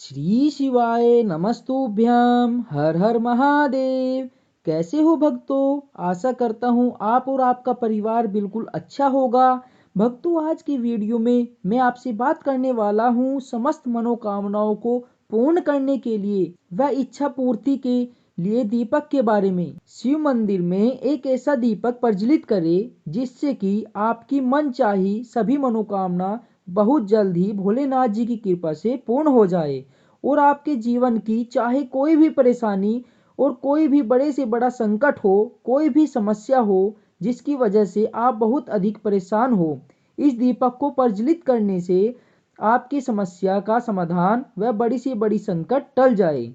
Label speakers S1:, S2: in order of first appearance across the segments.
S1: श्री शिवाय नमस्तुभ्यम। हर हर महादेव। कैसे हो भक्तों? आशा करता हूँ आप और आपका परिवार बिल्कुल अच्छा होगा। भक्तों, आज की वीडियो में मैं आपसे बात करने वाला हूँ समस्त मनोकामनाओं को पूर्ण करने के लिए व इच्छा पूर्ति के लिए दीपक के बारे में। शिव मंदिर में एक ऐसा दीपक प्रज्वलित करें जिससे कि आपकी मनचाही सभी मनोकामना बहुत जल्द ही भोलेनाथ जी की कृपा से पूर्ण हो जाए और आपके जीवन की चाहे कोई भी परेशानी और कोई भी बड़े से बड़ा संकट हो, कोई भी समस्या हो जिसकी वजह से आप बहुत अधिक परेशान हो, इस दीपक को प्रज्वलित करने से आपकी समस्या का समाधान व बड़ी से बड़ी संकट टल जाए।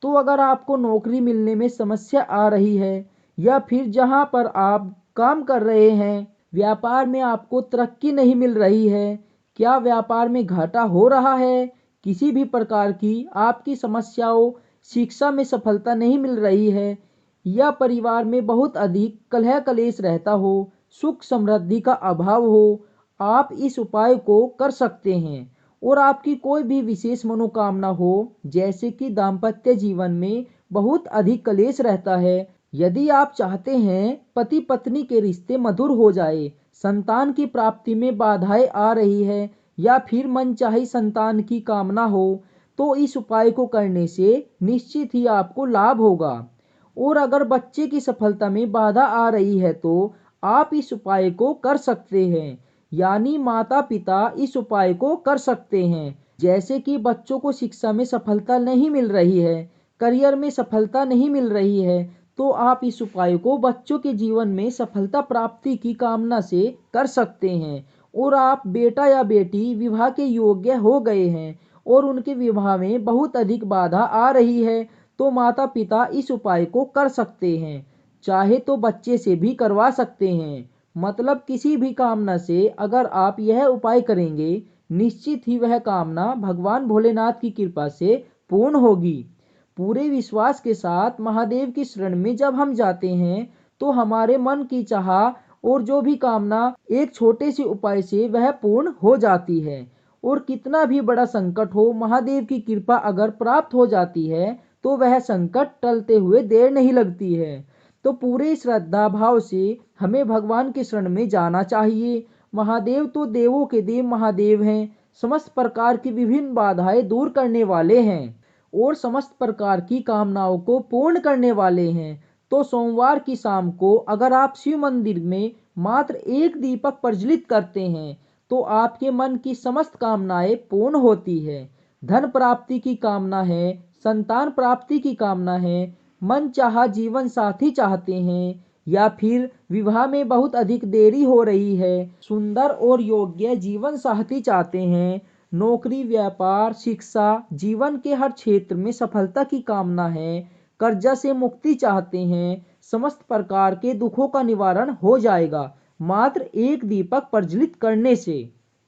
S1: तो अगर आपको नौकरी मिलने में समस्या आ रही है या फिर जहां पर आप काम कर रहे हैं, व्यापार में आपको तरक्की नहीं मिल रही है, क्या व्यापार में घाटा हो रहा है, किसी भी प्रकार की आपकी समस्याओं, शिक्षा में सफलता नहीं मिल रही है या परिवार में बहुत अधिक कलह कलेश रहता हो, सुख समृद्धि का अभाव हो, आप इस उपाय को कर सकते हैं। और आपकी कोई भी विशेष मनोकामना हो, जैसे कि दाम्पत्य जीवन में बहुत अधिक कलेश रहता है, यदि आप चाहते हैं पति पत्नी के रिश्ते मधुर हो जाए, संतान की प्राप्ति में बाधाएं आ रही है या फिर मनचाही संतान की कामना हो, तो इस उपाय को करने से निश्चित ही आपको लाभ होगा। और अगर बच्चे की सफलता में बाधा आ रही है तो आप इस उपाय को कर सकते हैं, यानी माता पिता इस उपाय को कर सकते हैं। जैसे कि बच्चों को शिक्षा में सफलता नहीं मिल रही है, करियर में सफलता नहीं मिल रही है, तो आप इस उपाय को बच्चों के जीवन में सफलता प्राप्ति की कामना से कर सकते हैं। और आप बेटा या बेटी विवाह के योग्य हो गए हैं और उनके विवाह में बहुत अधिक बाधा आ रही है, तो माता पिता इस उपाय को कर सकते हैं। चाहे तो बच्चे से भी करवा सकते हैं। मतलब किसी भी कामना से अगर आप यह उपाय करेंगे, निश्चित ही वह कामना भगवान भोलेनाथ की कृपा से पूर्ण होगी। पूरे विश्वास के साथ महादेव की शरण में जब हम जाते हैं तो हमारे मन की चाह और जो भी कामना एक छोटे से उपाय से वह पूर्ण हो जाती है। और कितना भी बड़ा संकट हो, महादेव की कृपा अगर प्राप्त हो जाती है तो वह संकट टलते हुए देर नहीं लगती है। तो पूरे श्रद्धा भाव से हमें भगवान की शरण में जाना चाहिए। महादेव तो देवों के देव महादेव हैं, समस्त प्रकार की विभिन्न बाधाएं दूर करने वाले हैं और समस्त प्रकार की कामनाओं को पूर्ण करने वाले हैं। तो सोमवार की शाम को अगर आप शिव मंदिर में मात्र एक दीपक प्रज्वलित करते हैं तो आपके मन की समस्त कामनाएं पूर्ण होती है। धन प्राप्ति की कामना है, संतान प्राप्ति की कामना है, मन चाहा जीवन साथी चाहते हैं या फिर विवाह में बहुत अधिक देरी हो रही है, सुंदर और योग्य जीवन साथी चाहते हैं, नौकरी व्यापार शिक्षा जीवन के हर क्षेत्र में सफलता की कामना है, कर्जा से मुक्ति चाहते हैं, समस्त प्रकार के दुखों का निवारण हो जाएगा मात्र एक दीपक प्रज्वलित करने से।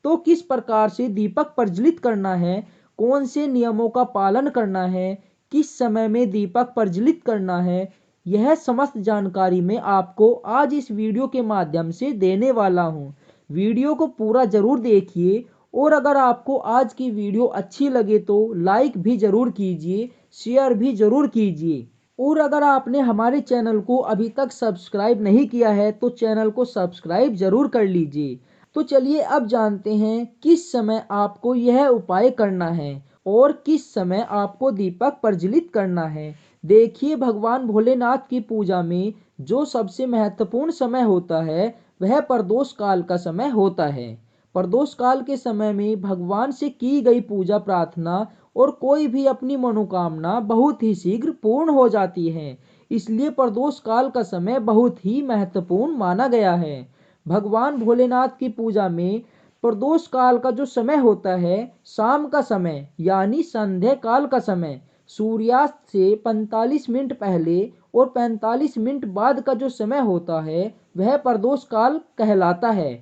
S1: तो किस प्रकार से दीपक प्रज्वलित करना है, कौन से नियमों का पालन करना है, किस समय में दीपक प्रज्वलित करना है, यह समस्त जानकारी मैं आपको आज इस वीडियो के माध्यम से देने वाला हूँ। वीडियो को पूरा जरूर देखिए और अगर आपको आज की वीडियो अच्छी लगे तो लाइक भी जरूर कीजिए, शेयर भी जरूर कीजिए। और अगर आपने हमारे चैनल को अभी तक सब्सक्राइब नहीं किया है तो चैनल को सब्सक्राइब जरूर कर लीजिए। तो चलिए अब जानते हैं किस समय आपको यह उपाय करना है और किस समय आपको दीपक प्रज्वलित करना है। देखिए, भगवान भोलेनाथ की पूजा में जो सबसे महत्वपूर्ण समय होता है वह प्रदोष काल का समय होता है। प्रदोष काल के समय में भगवान से की गई पूजा प्रार्थना और कोई भी अपनी मनोकामना बहुत ही शीघ्र पूर्ण हो जाती है। इसलिए प्रदोष काल का समय बहुत ही महत्वपूर्ण माना गया है। भगवान भोलेनाथ की पूजा में प्रदोष काल का जो समय होता है, शाम का समय यानी संध्या काल का समय, सूर्यास्त से 45 मिनट पहले और 45 मिनट बाद का जो समय होता है वह प्रदोष काल कहलाता है।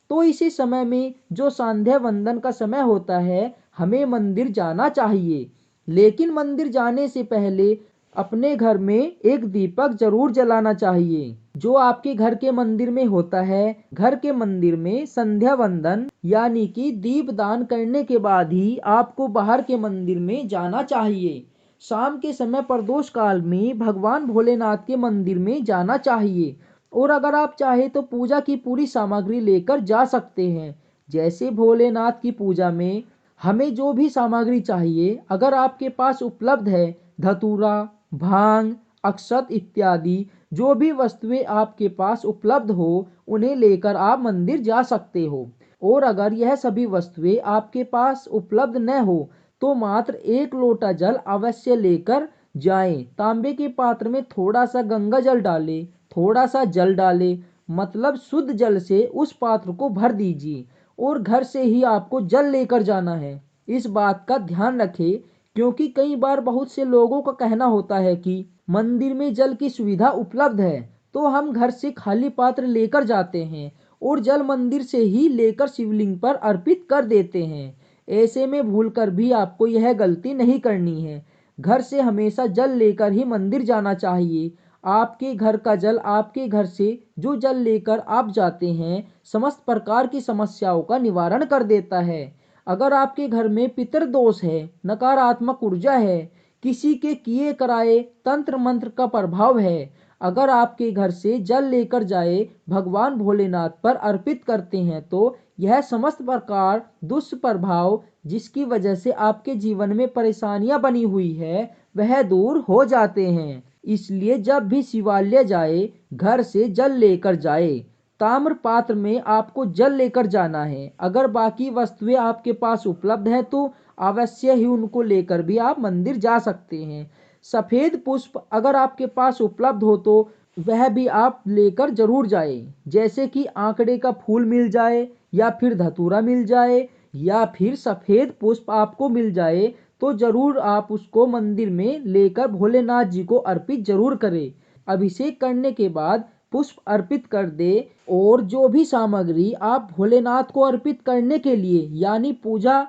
S1: तो इसी समय में जो संध्या वंदन का समय होता है, हमें मंदिर जाना चाहिए। लेकिन मंदिर जाने से पहले अपने घर में एक दीपक जरूर जलाना चाहिए जो आपके घर के मंदिर में होता है। घर के मंदिर में संध्या वंदन यानी कि दीप दान करने के बाद ही आपको बाहर के मंदिर में जाना चाहिए। शाम के समय प्रदोष काल में भगवान भोलेनाथ के मंदिर में जाना चाहिए। और अगर आप चाहे तो पूजा की पूरी सामग्री लेकर जा सकते हैं। जैसे भोलेनाथ की पूजा में हमें जो भी सामग्री चाहिए अगर आपके पास उपलब्ध है, धतूरा, भांग, अक्षत इत्यादि जो भी वस्तुएं आपके पास उपलब्ध हो उन्हें लेकर आप मंदिर जा सकते हो। और अगर यह सभी वस्तुएं आपके पास उपलब्ध न हो तो मात्र एक लोटा जल अवश्य लेकर जाएं। तांबे के पात्र में थोड़ा सा गंगा जल डालें, थोड़ा सा जल डालें, मतलब शुद्ध जल से उस पात्र को भर दीजिए और घर से ही आपको जल लेकर जाना है। इस बात का ध्यान रखें क्योंकि कई बार बहुत से लोगों का कहना होता है कि मंदिर में जल की सुविधा उपलब्ध है तो हम घर से खाली पात्र लेकर जाते हैं और जल मंदिर से ही लेकर शिवलिंग पर अर्पित कर देते हैं। ऐसे में भूलकर भी आपको यह गलती नहीं करनी है। घर से हमेशा जल लेकर ही मंदिर जाना चाहिए। आपके घर का जल आपके घर से जो जल लेकर आप जाते हैं समस्त प्रकार की समस्याओं का निवारण कर देता है। अगर आपके घर में पितृ दोष है, नकारात्मक ऊर्जा है, किसी के किए कराए तंत्र मंत्र का प्रभाव है, अगर आपके घर से जल लेकर जाए भगवान भोलेनाथ पर अर्पित करते हैं तो यह समस्त प्रकार दुष्प्रभाव जिसकी वजह से आपके जीवन में परेशानियां बनी हुई है वह दूर हो जाते हैं। इसलिए जब भी शिवालय जाए घर से जल लेकर जाए। ताम्र पात्र में आपको जल लेकर जाना है। अगर बाकी वस्तुएं आपके पास उपलब्ध है तो अवश्य ही उनको लेकर भी आप मंदिर जा सकते हैं। सफेद पुष्प अगर आपके पास उपलब्ध हो तो वह भी आप लेकर जरूर जाए। जैसे कि आंकड़े का फूल मिल जाए या फिर धतूरा मिल जाए या फिर सफेद पुष्प आपको मिल जाए तो जरूर आप उसको मंदिर में लेकर भोलेनाथ जी को अर्पित जरूर करें। अभिषेक करने के बाद पुष्प अर्पित कर दे और जो भी सामग्री आप भोलेनाथ को अर्पित करने के लिए यानी पूजा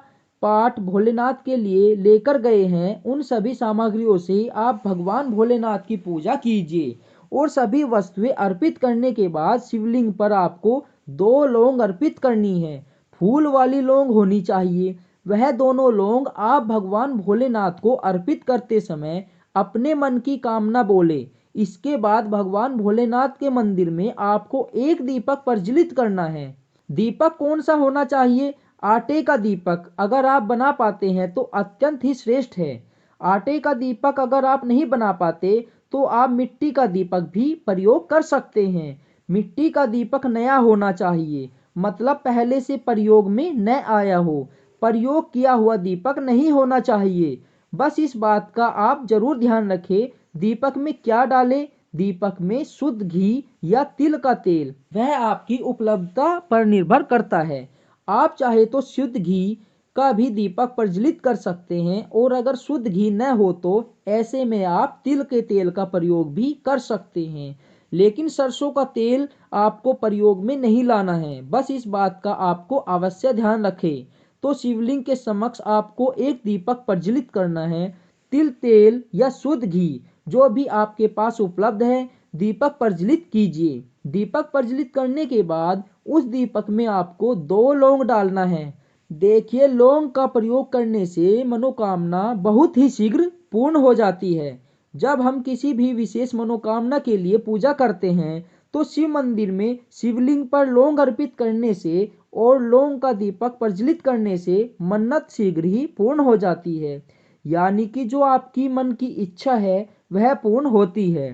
S1: पाठ भोलेनाथ के लिए लेकर गए हैं उन सभी सामग्रियों से आप भगवान भोलेनाथ की पूजा कीजिए। और सभी वस्तुएं अर्पित करने के बाद शिवलिंग पर आपको 2 लौंग अर्पित करनी है। फूल वाली लौंग होनी चाहिए। वह दोनों लौंग आप भगवान भोलेनाथ को अर्पित करते समय अपने मन की कामना बोले। इसके बाद भगवान भोलेनाथ के मंदिर में आपको एक दीपक प्रज्वलित करना है। दीपक कौन सा होना चाहिए? आटे का दीपक अगर आप बना पाते हैं तो अत्यंत ही श्रेष्ठ है। आटे का दीपक अगर आप नहीं बना पाते तो आप मिट्टी का दीपक भी प्रयोग कर सकते हैं। मिट्टी का दीपक नया होना चाहिए, मतलब पहले से प्रयोग में न आया हो। प्रयोग किया हुआ दीपक नहीं होना चाहिए। बस इस बात का आप जरूर ध्यान रखें। दीपक में क्या डालें? दीपक में शुद्ध घी या तिल का तेल, वह आपकी उपलब्धता पर निर्भर करता है। आप चाहे तो शुद्ध घी का भी दीपक प्रज्वलित कर सकते हैं और अगर शुद्ध घी न हो तो ऐसे में आप तिल के तेल का प्रयोग भी कर सकते हैं। लेकिन सरसों का तेल आपको प्रयोग में नहीं लाना है। बस इस बात का आपको अवश्य ध्यान रखें। तो शिवलिंग के समक्ष आपको एक दीपक प्रज्वलित करना है। तिल तेल या शुद्ध घी जो भी आपके पास उपलब्ध है दीपक प्रज्वलित कीजिए। दीपक प्रज्वलित करने के बाद उस दीपक में आपको 2 लौंग डालना है। देखिए लौंग का प्रयोग करने से मनोकामना बहुत ही शीघ्र पूर्ण हो जाती है। जब हम किसी भी विशेष मनोकामना के लिए पूजा करते हैं तो शिव मंदिर में शिवलिंग पर लौंग अर्पित करने से और लौंग का दीपक प्रज्वलित करने से मन्नत शीघ्र ही पूर्ण हो जाती है। यानी कि जो आपकी मन की इच्छा है वह पूर्ण होती है।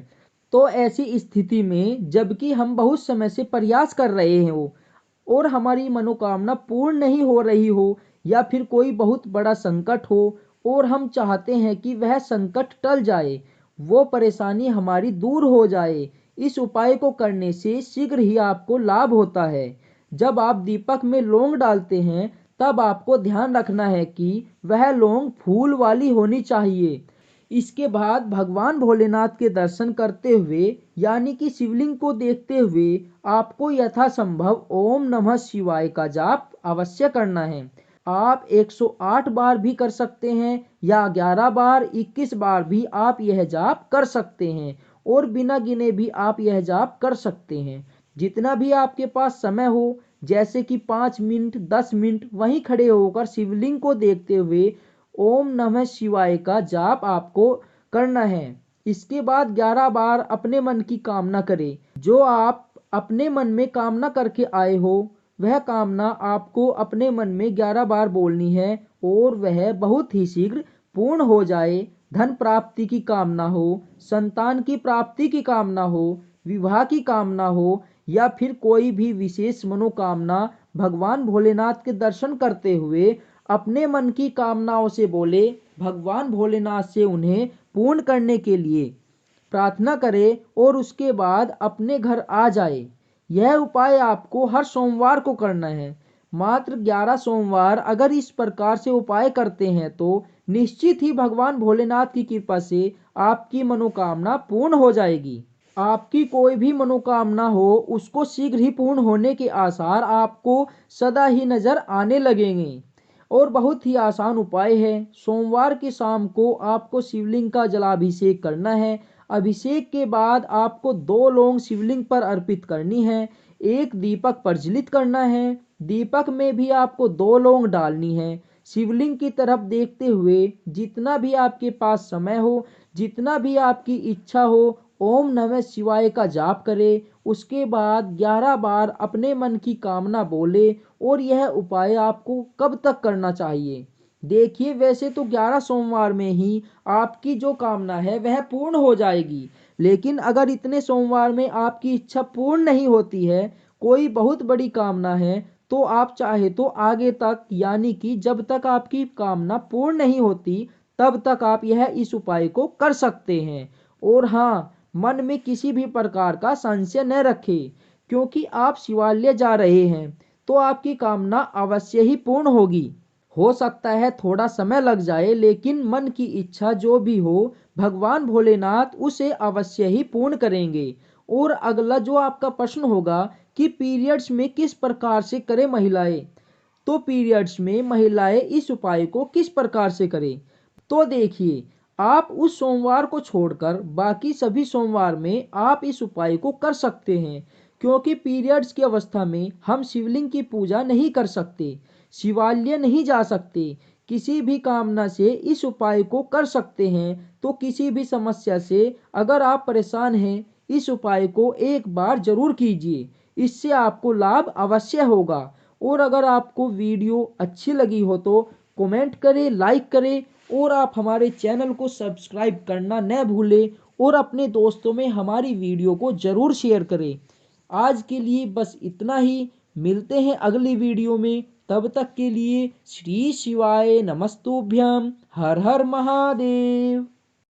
S1: तो ऐसी स्थिति में जबकि हम बहुत समय से प्रयास कर रहे हो और हमारी मनोकामना पूर्ण नहीं हो रही हो या फिर कोई बहुत बड़ा संकट हो और हम चाहते हैं कि वह संकट टल जाए, वो परेशानी हमारी दूर हो जाए, इस उपाय को करने से शीघ्र ही आपको लाभ होता है। जब आप दीपक में लौंग डालते हैं तब आपको ध्यान रखना है कि वह लौंग फूल वाली होनी चाहिए। इसके बाद भगवान भोलेनाथ के दर्शन करते हुए यानी कि शिवलिंग को देखते हुए आपको यथासंभव ओम नमः शिवाय का जाप अवश्य करना है। आप 108 बार भी कर सकते हैं या 11 बार 21 बार भी आप यह जाप कर सकते हैं और बिना गिने भी आप यह जाप कर सकते हैं। जितना भी आपके पास समय हो, जैसे कि 5 मिनट 10 मिनट वहीं खड़े होकर शिवलिंग को देखते हुए ओम नमः शिवाय का जाप आपको करना है। इसके बाद 11 बार अपने मन की कामना करें। जो आप अपने मन में कामना करके आए हो वह कामना आपको अपने मन में 11 बार बोलनी है और वह बहुत ही शीघ्र पूर्ण हो जाए। धन प्राप्ति की कामना हो, संतान की प्राप्ति की कामना हो, विवाह की कामना हो या फिर कोई भी विशेष मनोकामना, भगवान भोलेनाथ के दर्शन करते हुए अपने मन की कामनाओं से बोले। भगवान भोलेनाथ से उन्हें पूर्ण करने के लिए प्रार्थना करे और उसके बाद अपने घर आ जाए। यह उपाय आपको हर सोमवार को करना है। मात्र 11 सोमवार अगर इस प्रकार से उपाय करते हैं तो निश्चित ही भगवान भोलेनाथ की कृपा से आपकी मनोकामना पूर्ण हो जाएगी। आपकी कोई भी मनोकामना हो उसको शीघ्र ही पूर्ण होने के आसार आपको सदा ही नजर आने लगेंगे। और बहुत ही आसान उपाय है। सोमवार की शाम को आपको शिवलिंग का जलाभिषेक करना है। अभिषेक के बाद आपको 2 लौंग शिवलिंग पर अर्पित करनी है। एक दीपक प्रज्वलित करना है। दीपक में भी आपको 2 लौंग डालनी है। शिवलिंग की तरफ देखते हुए जितना भी आपके पास समय हो, जितना भी आपकी इच्छा हो, ओम नमः शिवाय का जाप करें। उसके बाद 11 बार अपने मन की कामना बोले। और यह उपाय आपको कब तक करना चाहिए? देखिए, वैसे तो 11 सोमवार में ही आपकी जो कामना है वह पूर्ण हो जाएगी। लेकिन अगर इतने सोमवार में आपकी इच्छा पूर्ण नहीं होती है, कोई बहुत बड़ी कामना है, तो आप चाहे तो आगे तक यानी कि जब तक आपकी कामना पूर्ण नहीं होती तब तक आप यह इस उपाय को कर सकते हैं। और हाँ, मन में किसी भी प्रकार का संशय न रखें, क्योंकि आप शिवालय जा रहे हैं तो आपकी कामना अवश्य ही पूर्ण होगी। हो सकता है थोड़ा समय लग जाए, लेकिन मन की इच्छा जो भी हो भगवान भोलेनाथ उसे अवश्य ही पूर्ण करेंगे। और अगला जो आपका प्रश्न होगा कि पीरियड्स में किस प्रकार से करें महिलाएं, तो पीरियड्स में महिलाएं इस उपाय को किस प्रकार से करें? तो देखिए, आप उस सोमवार को छोड़कर बाकी सभी सोमवार में आप इस उपाय को कर सकते हैं, क्योंकि पीरियड्स की अवस्था में हम शिवलिंग की पूजा नहीं कर सकते, शिवालय नहीं जा सकते। किसी भी कामना से इस उपाय को कर सकते हैं। तो किसी भी समस्या से अगर आप परेशान हैं, इस उपाय को एक बार जरूर कीजिए। इससे आपको लाभ अवश्य होगा। और अगर आपको वीडियो अच्छी लगी हो तो कमेंट करें, लाइक करें और आप हमारे चैनल को सब्सक्राइब करना न भूलें और अपने दोस्तों में हमारी वीडियो को ज़रूर शेयर करें। आज के लिए बस इतना ही। मिलते हैं अगली वीडियो में। तब तक के लिए श्री शिवाय नमस्तुभ्यम। हर हर महादेव।